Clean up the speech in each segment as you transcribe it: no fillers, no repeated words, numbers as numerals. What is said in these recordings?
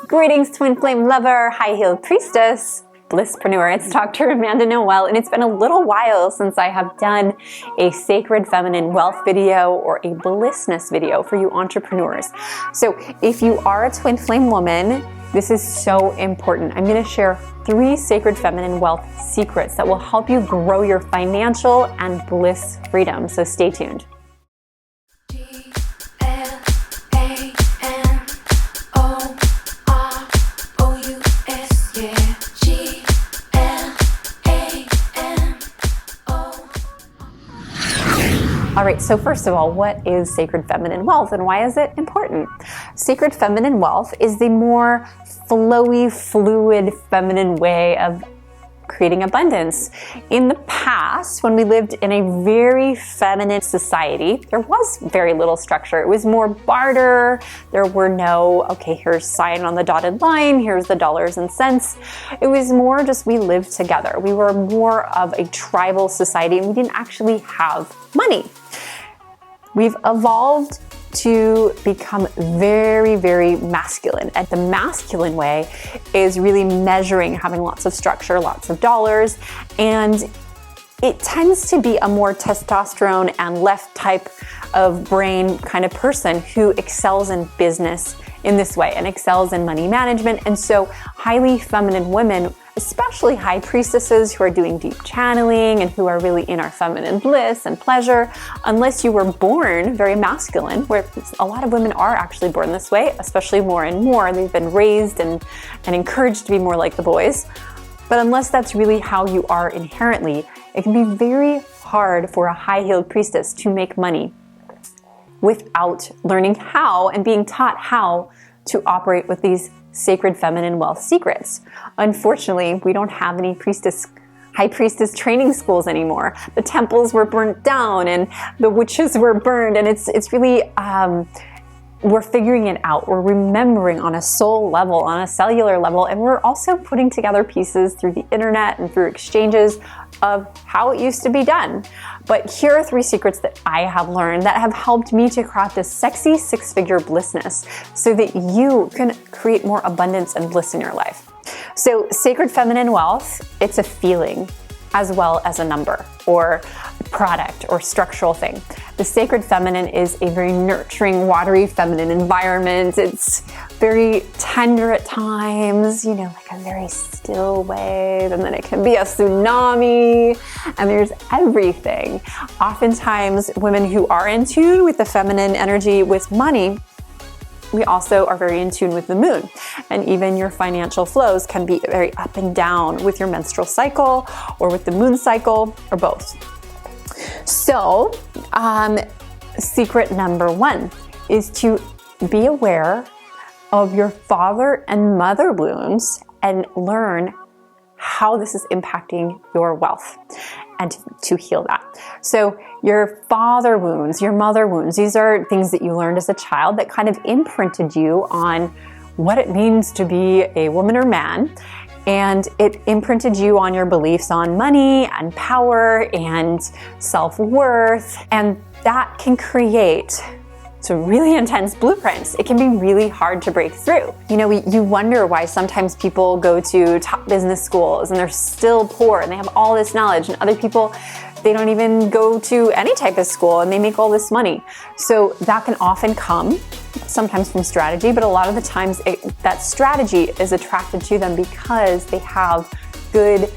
Greetings, twin flame lover, high-heeled priestess, blisspreneur. It's Dr. Amanda Noel, and it's been a little while since I have done a sacred feminine wealth video or a blissness video for you entrepreneurs. So if you are a twin flame woman, this is so important. I'm going to share 3 sacred feminine wealth secrets that will help you grow your financial and bliss freedom. So stay tuned. All right, so first of all, what is sacred feminine wealth and why is it important? Sacred feminine wealth is the more flowy, fluid, feminine way of creating abundance. In the past, when we lived in a very feminine society, there was very little structure. It was more barter. There were no, okay, here's sign on the dotted line, here's the dollars and cents. It was more just we lived together. We were more of a tribal society and we didn't actually have money. We've evolved to become very, very masculine. And the masculine way is really measuring, having lots of structure, lots of dollars, and it tends to be a more testosterone and left type of brain kind of person who excels in business in this way and excels in money management. And so highly feminine women, especially high priestesses who are doing deep channeling and who are really in our feminine bliss and pleasure, unless you were born very masculine, where a lot of women are actually born this way, especially more and more. They've been raised and encouraged to be more like the boys. But unless that's really how you are inherently, it can be very hard for a high-heeled priestess to make money without learning how and being taught how to operate with these sacred feminine wealth secrets. Unfortunately, we don't have any high priestess training schools anymore. The temples were burnt down and the witches were burned, and it's really we're figuring it out. We're remembering on a soul level, on a cellular level, and we're also putting together pieces through the internet and through exchanges of how it used to be done. But here are 3 secrets that I have learned that have helped me to craft this sexy 6-figure blissness so that you can create more abundance and bliss in your life. So sacred feminine wealth, it's a feeling as well as a number or product or structural thing. The sacred feminine is a very nurturing, watery feminine environment. It's very tender at times, like a very still wave, and then it can be a tsunami, and there's everything. Oftentimes, women who are in tune with the feminine energy with money, we also are very in tune with the moon. And even your financial flows can be very up and down with your menstrual cycle or with the moon cycle or both. So, secret number 1 is to be aware of your father and mother wounds and learn how this is impacting your wealth and to heal that. So your father wounds, your mother wounds, these are things that you learned as a child that kind of imprinted you on what it means to be a woman or man. And it imprinted you on your beliefs on money and power and self-worth. And that can create some really intense blueprints. It can be really hard to break through. You wonder why sometimes people go to top business schools and they're still poor and they have all this knowledge, and other people, they don't even go to any type of school and they make all this money. So that can often come sometimes from strategy, but a lot of the times that strategy is attracted to them because they have good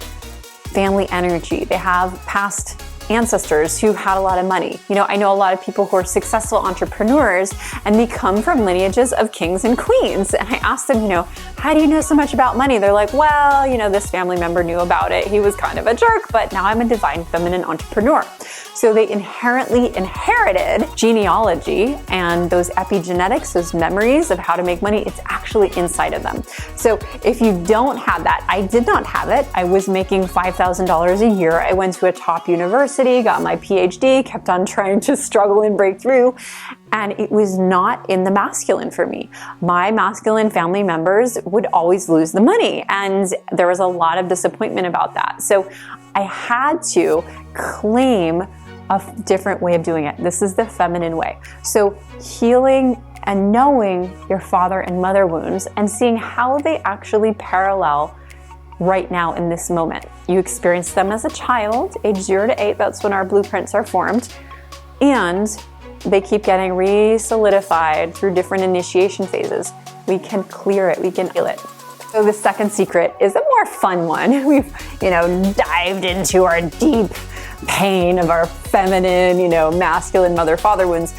family energy. They have past ancestors who had a lot of money. I know a lot of people who are successful entrepreneurs and they come from lineages of kings and queens. And I ask them, how do you know so much about money? They're like, well, this family member knew about it. He was kind of a jerk, but now I'm a divine feminine entrepreneur. So they inherently inherited genealogy and those epigenetics, those memories of how to make money. It's actually inside of them. So if you don't have that, I did not have it. I was making $5,000 a year. I went to a top university, got my PhD, kept on trying to struggle and break through. And it was not in the masculine for me. My masculine family members would always lose the money. And there was a lot of disappointment about that. So I had to claim a different way of doing it. This is the feminine way. So healing and knowing your father and mother wounds and seeing how they actually parallel right now in this moment. You experienced them as a child, age 0 to 8, that's when our blueprints are formed, and they keep getting re-solidified through different initiation phases. We can clear it, we can heal it. So the second secret is a more fun one. We've, dived into our deep pain of our feminine, masculine mother-father wounds.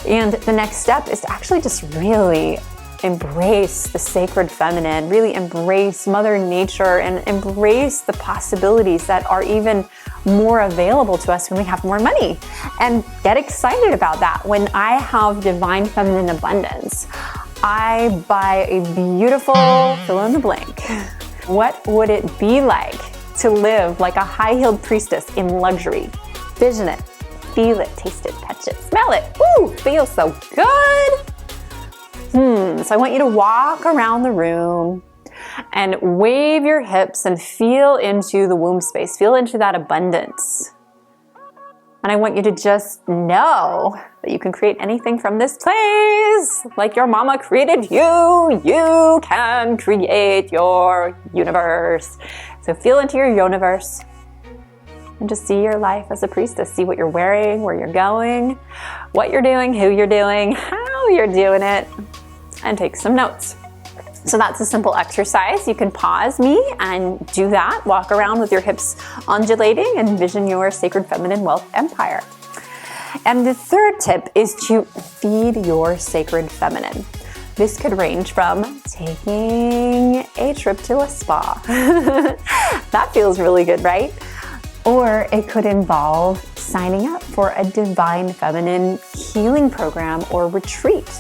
And the next step is to actually just really embrace the sacred feminine, really embrace Mother Nature and embrace the possibilities that are even more available to us when we have more money. And get excited about that. When I have divine feminine abundance, I buy a beautiful fill in the blank. What would it be like to live like a high-heeled priestess in luxury? Vision it, feel it, taste it, touch it, smell it. Ooh, feels so good. So I want you to walk around the room and wave your hips and feel into the womb space, feel into that abundance. And I want you to just know that you can create anything from this place. Like your mama created you, you can create your universe. So feel into your universe and just see your life as a priestess. See what you're wearing, where you're going, what you're doing, who you're doing, how you're doing it, and take some notes. So that's a simple exercise. You can pause me and do that. Walk around with your hips undulating and envision your sacred feminine wealth empire. And the third tip is to feed your sacred feminine. This could range from taking a trip to a spa. That feels really good, right? Or it could involve signing up for a divine feminine healing program or retreat.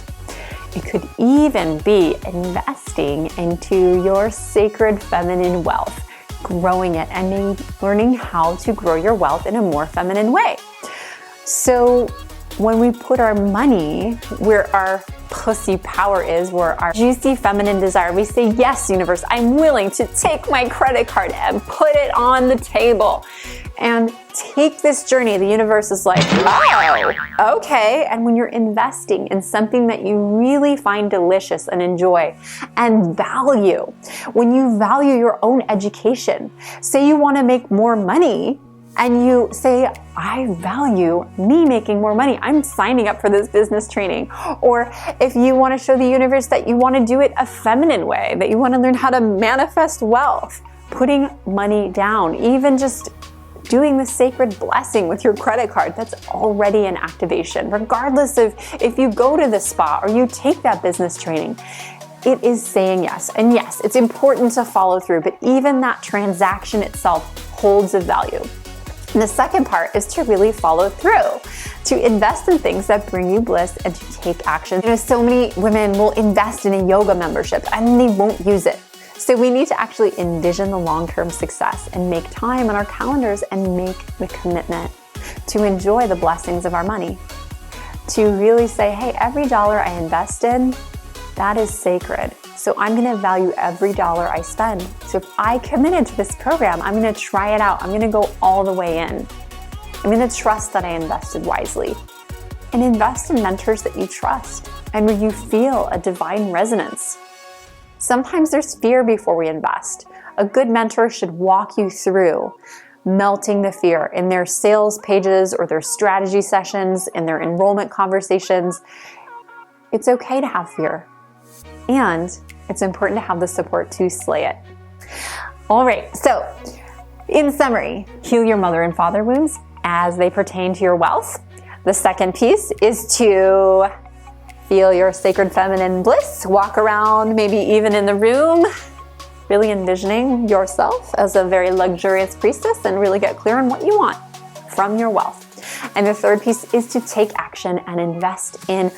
It could even be investing into your sacred feminine wealth, growing it and learning how to grow your wealth in a more feminine way. So when we put our money where our pussy power is, where our juicy feminine desire, we say, yes, universe, I'm willing to take my credit card and put it on the table and take this journey. The universe is like, oh, okay. And when you're investing in something that you really find delicious and enjoy and value, when you value your own education, say you want to make more money, and you say, I value me making more money. I'm signing up for this business training. Or if you want to show the universe that you want to do it a feminine way, that you want to learn how to manifest wealth, putting money down, even just doing the sacred blessing with your credit card, that's already an activation. Regardless of if you go to the spa or you take that business training, it is saying yes. And yes, it's important to follow through, but even that transaction itself holds a value. And the second part is to really follow through, to invest in things that bring you bliss and to take action. So many women will invest in a yoga membership and they won't use it. So we need to actually envision the long-term success and make time on our calendars and make the commitment to enjoy the blessings of our money. To really say, hey, every dollar I invest in, that is sacred. So I'm going to value every dollar I spend. So if I committed to this program, I'm going to try it out. I'm going to go all the way in. I'm going to trust that I invested wisely. And invest in mentors that you trust and where you feel a divine resonance. Sometimes there's fear before we invest. A good mentor should walk you through melting the fear in their sales pages or their strategy sessions, in their enrollment conversations. It's okay to have fear. And it's important to have the support to slay it. All right, so in summary, heal your mother and father wounds as they pertain to your wealth. The second piece is to feel your sacred feminine bliss, walk around, maybe even in the room, really envisioning yourself as a very luxurious priestess and really get clear on what you want from your wealth. And the third piece is to take action and invest in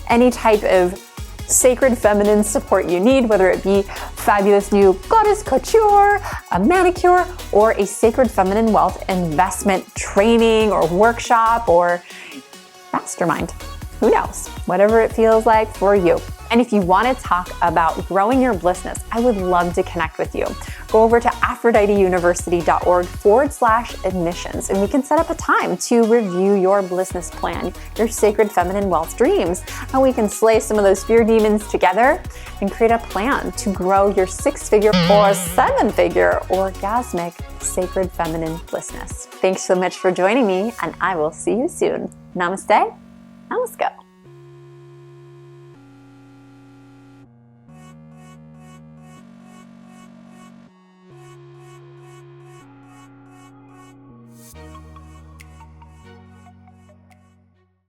any type of sacred feminine support you need, whether it be fabulous new goddess couture, a manicure, or a sacred feminine wealth investment training or workshop or mastermind. Who knows? Whatever it feels like for you. And if you want to talk about growing your blissness, I would love to connect with you. go over to aphroditeuniversity.org/admissions, and we can set up a time to review your business plan, your sacred feminine wealth dreams, and we can slay some of those fear demons together and create a plan to grow your 6-figure or 7-figure orgasmic sacred feminine business. Thanks so much for joining me, and I will see you soon. Namaste. Namaskar.